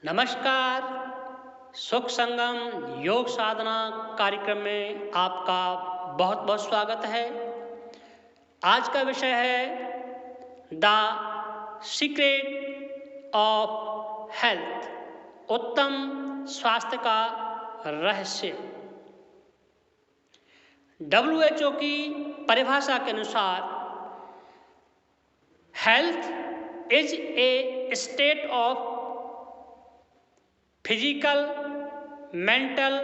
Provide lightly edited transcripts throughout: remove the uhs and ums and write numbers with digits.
नमस्कार। सुख संगम योग साधना कार्यक्रम में आपका बहुत बहुत स्वागत है। आज का विषय है द सीक्रेट ऑफ हेल्थ, उत्तम स्वास्थ्य का रहस्य। WHO की परिभाषा के अनुसार health is a state of physical, mental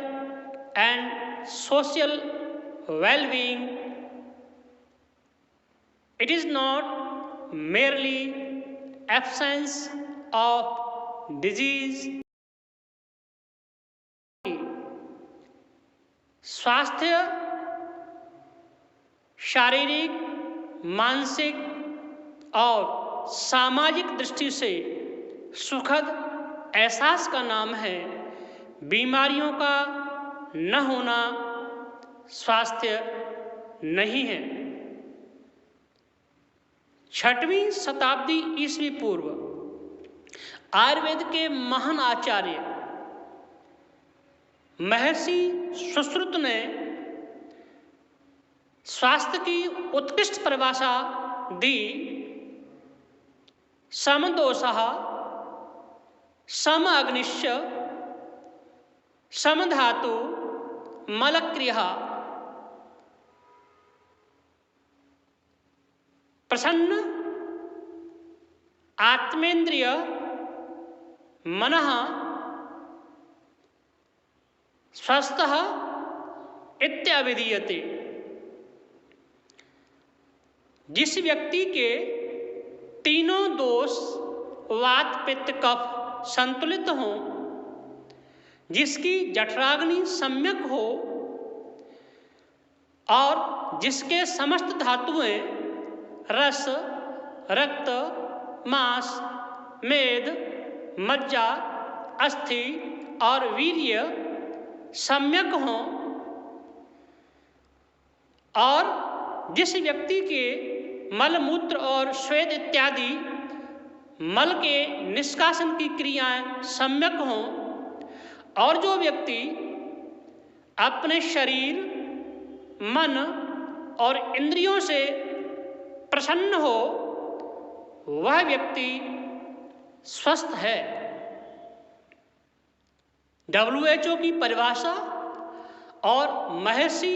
and social well-being. It is not merely absence of disease. स्वास्थ्य शारीरिक, मानसिक और सामाजिक दृष्टि से सुखद एहसास का नाम है। बीमारियों का न होना स्वास्थ्य नहीं है। 6वीं शताब्दी ईस्वी पूर्व आयुर्वेद के महान आचार्य महर्षि सुश्रुत ने स्वास्थ्य की उत्कृष्ट परिभाषा दी। समदोषः समअग्निश्च समधातु मलक्रियः प्रसन्न आत्मेन्द्रिय मनः स्वस्थः इत्याभिधीयते। जिस व्यक्ति के तीनों दोष वात पित्त कफ संतुलित हों, जिसकी जठराग्नि सम्यक हो और जिसके समस्त धातुएं रस, रक्त, मांस, मेद, मज्जा, अस्थि और वीर्य सम्यक हों, और जिस व्यक्ति के मल मूत्र और श्वेद इत्यादि मल के निष्कासन की क्रियाएं सम्यक हों, और जो व्यक्ति अपने शरीर, मन और इंद्रियों से प्रसन्न हो, वह व्यक्ति स्वस्थ है। WHO की परिभाषा और महर्षि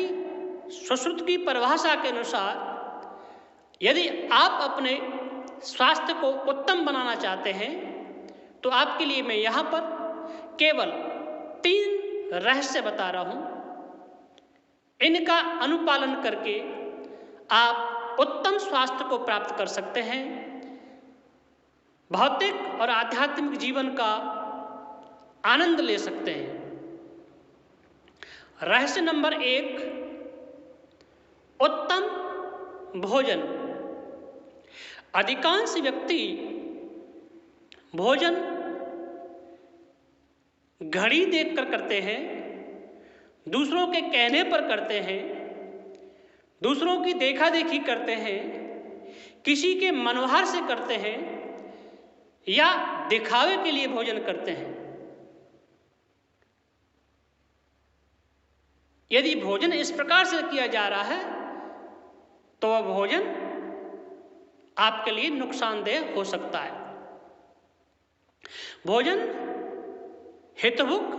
सुश्रुत की परिभाषा के अनुसार यदि आप अपने स्वास्थ्य को उत्तम बनाना चाहते हैं तो आपके लिए मैं यहाँ पर केवल 3 रहस्य बता रहा हूँ। इनका अनुपालन करके आप उत्तम स्वास्थ्य को प्राप्त कर सकते हैं, भौतिक और आध्यात्मिक जीवन का आनंद ले सकते हैं। रहस्य नंबर 1, उत्तम भोजन। अधिकांश व्यक्ति भोजन घड़ी देखकर करते हैं, दूसरों के कहने पर करते हैं, दूसरों की देखा देखी करते हैं, किसी के मनोहार से करते हैं या दिखावे के लिए भोजन करते हैं। यदि भोजन इस प्रकार से किया जा रहा है तो वह भोजन आपके लिए नुकसानदेह हो सकता है। भोजन हितभुक,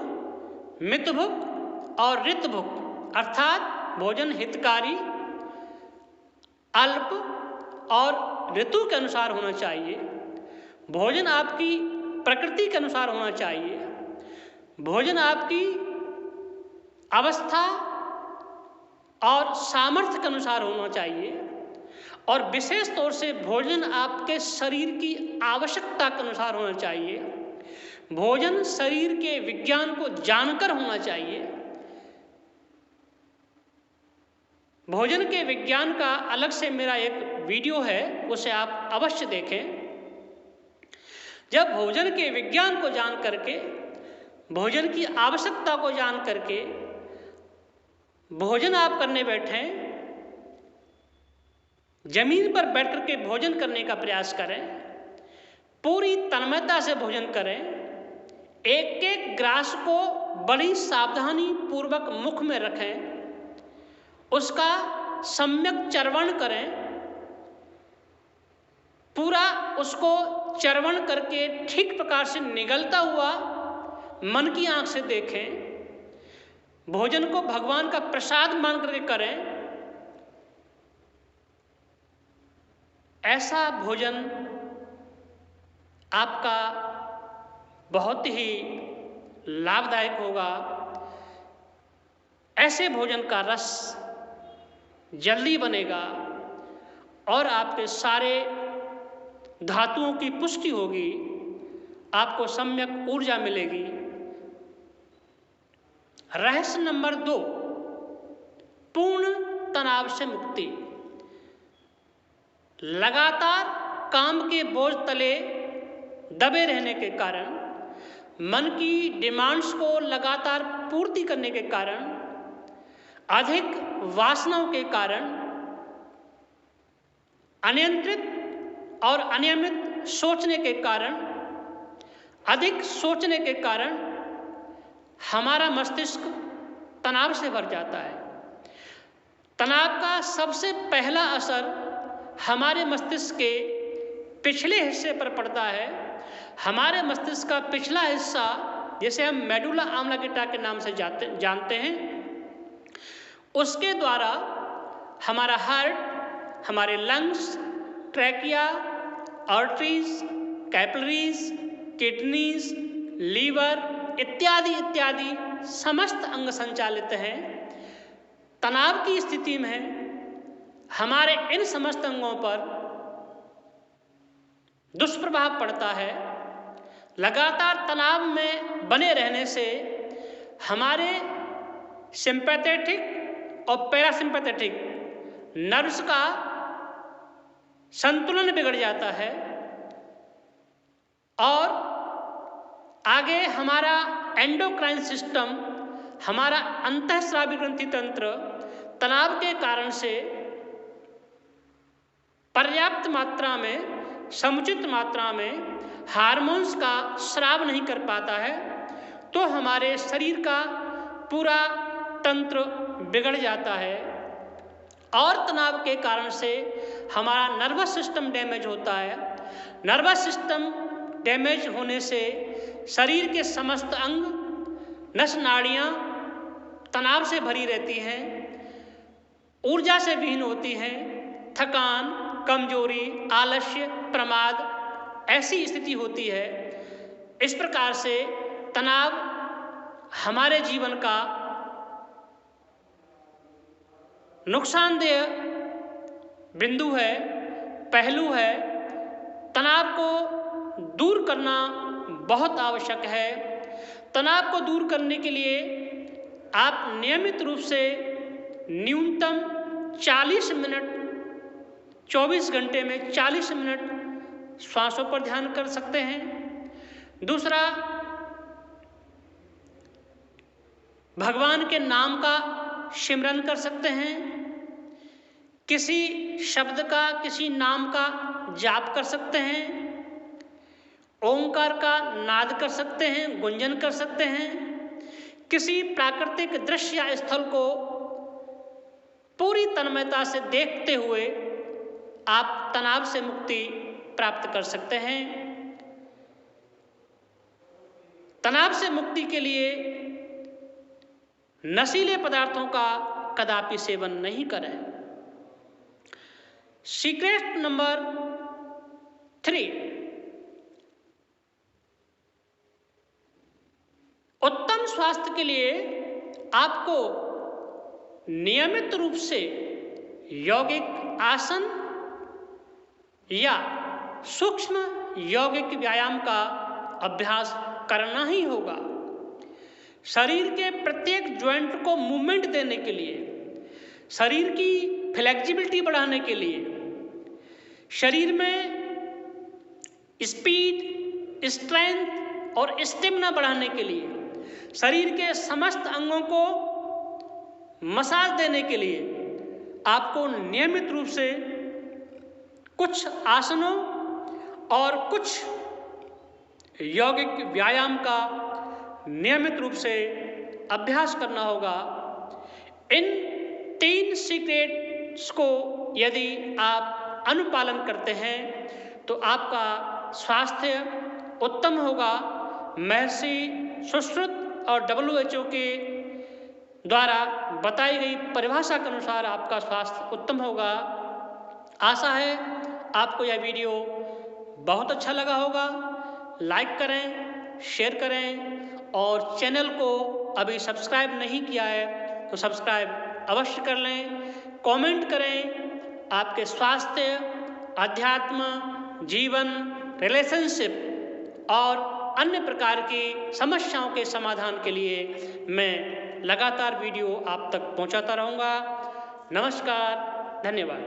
मितभुक और ऋतभुक, अर्थात भोजन हितकारी, अल्प और ऋतु के अनुसार होना चाहिए। भोजन आपकी प्रकृति के अनुसार होना चाहिए। भोजन आपकी अवस्था और सामर्थ्य के अनुसार होना चाहिए, और विशेष तौर से भोजन आपके शरीर की आवश्यकता के अनुसार होना चाहिए। भोजन शरीर के विज्ञान को जानकर होना चाहिए। भोजन के विज्ञान का अलग से मेरा एक वीडियो है, उसे आप अवश्य देखें। जब भोजन के विज्ञान को जान करके, भोजन की आवश्यकता को जान करके भोजन आप करने बैठें, जमीन पर बैठ करके भोजन करने का प्रयास करें, पूरी तन्मयता से भोजन करें, एक एक ग्रास को बड़ी सावधानी पूर्वक मुख में रखें, उसका सम्यक चर्वण करें, पूरा उसको चर्वण करके ठीक प्रकार से निगलता हुआ मन की आंख से देखें। भोजन को भगवान का प्रसाद मान करके करें। ऐसा भोजन आपका बहुत ही लाभदायक होगा। ऐसे भोजन का रस जल्दी बनेगा और आपके सारे धातुओं की पुष्टि होगी, आपको सम्यक ऊर्जा मिलेगी। रहस्य नंबर 2, पूर्ण तनाव से मुक्ति। लगातार काम के बोझ तले दबे रहने के कारण, मन की डिमांड्स को लगातार पूर्ति करने के कारण, अधिक वासनाओं के कारण, अनियंत्रित और अनियमित सोचने के कारण, अधिक सोचने के कारण हमारा मस्तिष्क तनाव से भर जाता है। तनाव का सबसे पहला असर हमारे मस्तिष्क के पिछले हिस्से पर पड़ता है। हमारे मस्तिष्क का पिछला हिस्सा, जिसे हम मेडुला ऑब्लांगेटा के नाम से जानते हैं, उसके द्वारा हमारा हार्ट, हमारे lungs, trachea, arteries, capillaries, kidneys, liver इत्यादि इत्यादि समस्त अंग संचालित हैं। तनाव की स्थिति में हमारे इन समस्त अंगों पर दुष्प्रभाव पड़ता है। लगातार तनाव में बने रहने से हमारे सिंपैथेटिक और पैरासिम्पैथेटिक नर्व्स का संतुलन बिगड़ जाता है और आगे हमारा एंडोक्राइन सिस्टम, हमारा अंतःस्रावी ग्रंथि तंत्र तनाव के कारण से पर्याप्त मात्रा में, समुचित मात्रा में हार्मोन्स का स्राव नहीं कर पाता है, तो हमारे शरीर का पूरा तंत्र बिगड़ जाता है और तनाव के कारण से हमारा नर्वस सिस्टम डैमेज होता है। नर्वस सिस्टम डैमेज होने से शरीर के समस्त अंग, नस नाड़ियाँ तनाव से भरी रहती हैं, ऊर्जा से विहीन होती हैं, थकान, कमजोरी, आलस्य, प्रमाद ऐसी स्थिति होती है। इस प्रकार से तनाव हमारे जीवन का नुकसानदेह बिंदु है, पहलू है। तनाव को दूर करना बहुत आवश्यक है। तनाव को दूर करने के लिए आप नियमित रूप से न्यूनतम 40 मिनट, 24 घंटे में 40 मिनट श्वासों पर ध्यान कर सकते हैं। दूसरा, भगवान के नाम का सिमरन कर सकते हैं। किसी शब्द का, किसी नाम का जाप कर सकते हैं। ओंकार का नाद कर सकते हैं, गुंजन कर सकते हैं। किसी प्राकृतिक दृश्य या स्थल को पूरी तन्मयता से देखते हुए आप तनाव से मुक्ति प्राप्त कर सकते हैं। तनाव से मुक्ति के लिए नशीले पदार्थों का कदापि सेवन नहीं करें। सीक्रेट नंबर 3, उत्तम स्वास्थ्य के लिए आपको नियमित रूप से यौगिक आसन या सूक्ष्म यौगिक व्यायाम का अभ्यास करना ही होगा। शरीर के प्रत्येक ज्वाइंट को मूवमेंट देने के लिए, शरीर की फ्लेक्सिबिलिटी बढ़ाने के लिए, शरीर में स्पीड, स्ट्रेंथ और स्टेमिना बढ़ाने के लिए, शरीर के समस्त अंगों को मसाज देने के लिए आपको नियमित रूप से कुछ आसनों और कुछ यौगिक व्यायाम का नियमित रूप से अभ्यास करना होगा। इन 3 सीक्रेट्स को यदि आप अनुपालन करते हैं तो आपका स्वास्थ्य उत्तम होगा। महर्षि सुश्रुत और WHO के द्वारा बताई गई परिभाषा के अनुसार आपका स्वास्थ्य उत्तम होगा। आशा है आपको यह वीडियो बहुत अच्छा लगा होगा। लाइक करें, शेयर करें और चैनल को अभी सब्सक्राइब नहीं किया है तो सब्सक्राइब अवश्य कर लें। कमेंट करें आपके स्वास्थ्य, अध्यात्म, जीवन, रिलेशनशिप और अन्य प्रकार की समस्याओं के समाधान के लिए मैं लगातार वीडियो आप तक पहुंचाता रहूंगा। नमस्कार, धन्यवाद।